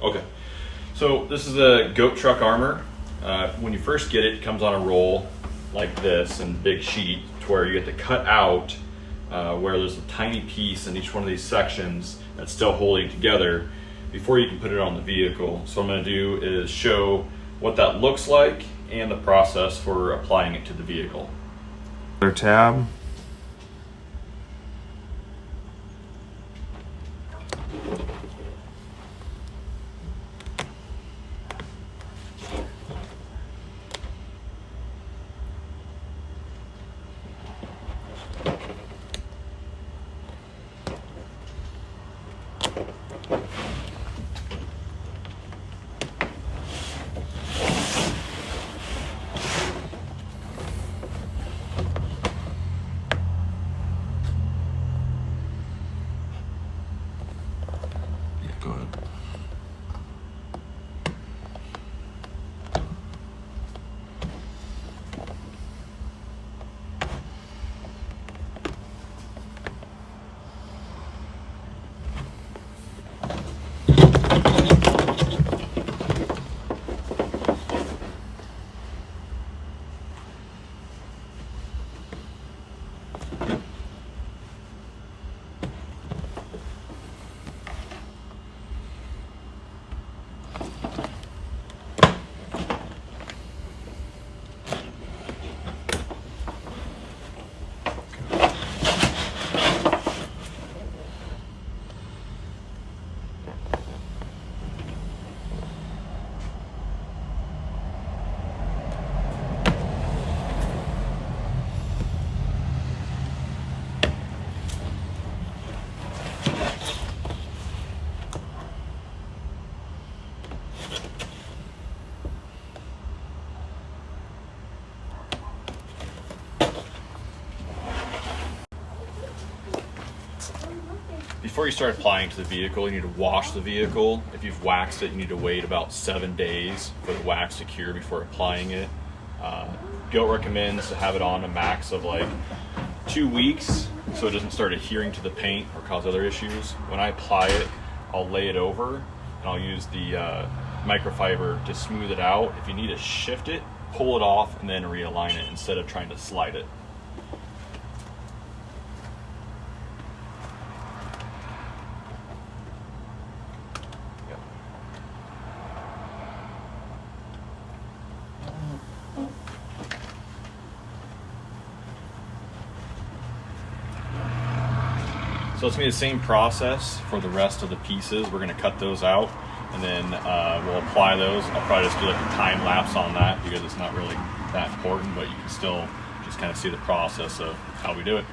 Okay. So this is a goat truck armor. When you first get it, it comes on a roll like this and big sheet to where you get to cut out where there's a tiny piece in each one of these sections that's still holding together before you can put it on the vehicle. So what I'm going to do is show what that looks like and the process for applying it to the vehicle. Other tab. Go ahead. Before you start applying to the vehicle, you need to wash the vehicle. If you've waxed it, you need to wait about 7 days for the wax to cure before applying it. Goat recommends to have it on a max of like 2 weeks so it doesn't start adhering to the paint or cause other issues. When I apply it, I'll lay it over and I'll use the microfiber to smooth it out. If you need to shift it, pull it off and then realign it instead of trying to slide it. So it's going to be the same process for the rest of the pieces. We're going to cut those out and then we'll apply those. I'll probably just do like a time lapse on that because it's not really that important, but you can still just kind of see the process of how we do it.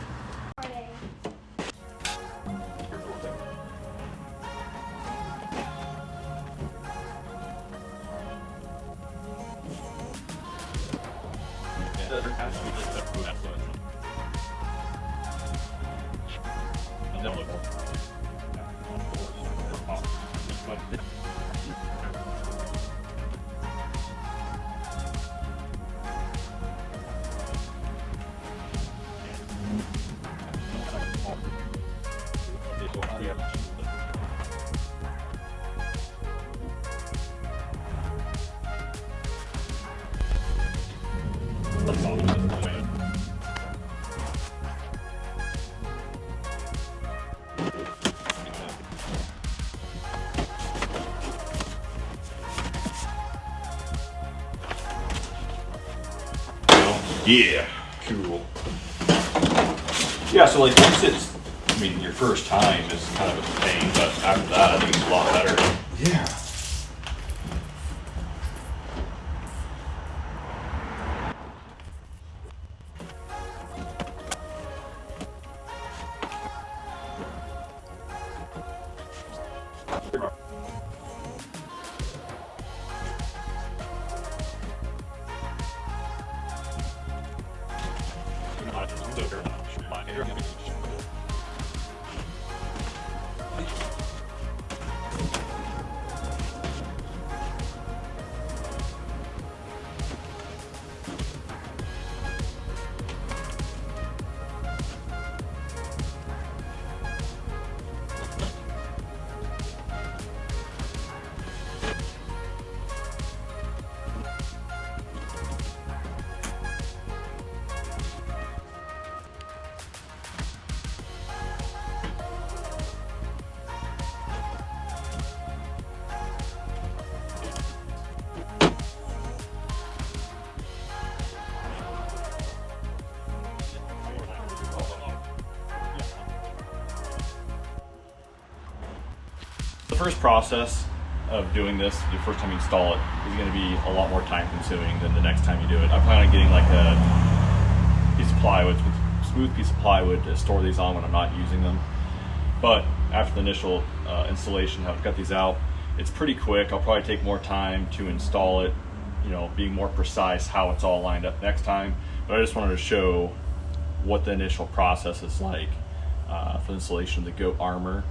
Yeah, cool. Yeah, so like once it's, I mean, your first time is kind of a pain, but after that, I think it's a lot better. Yeah. first process of doing this, the first time you install it, is going to be a lot more time consuming than the next time you do it. I plan on getting like a piece of plywood, smooth piece of plywood to store these on when I'm not using them. But after the initial installation, I've got these out, it's pretty quick. I'll probably take more time to install it, you know, being more precise how it's all lined up next time. But I just wanted to show what the initial process is like for the installation of the goat armor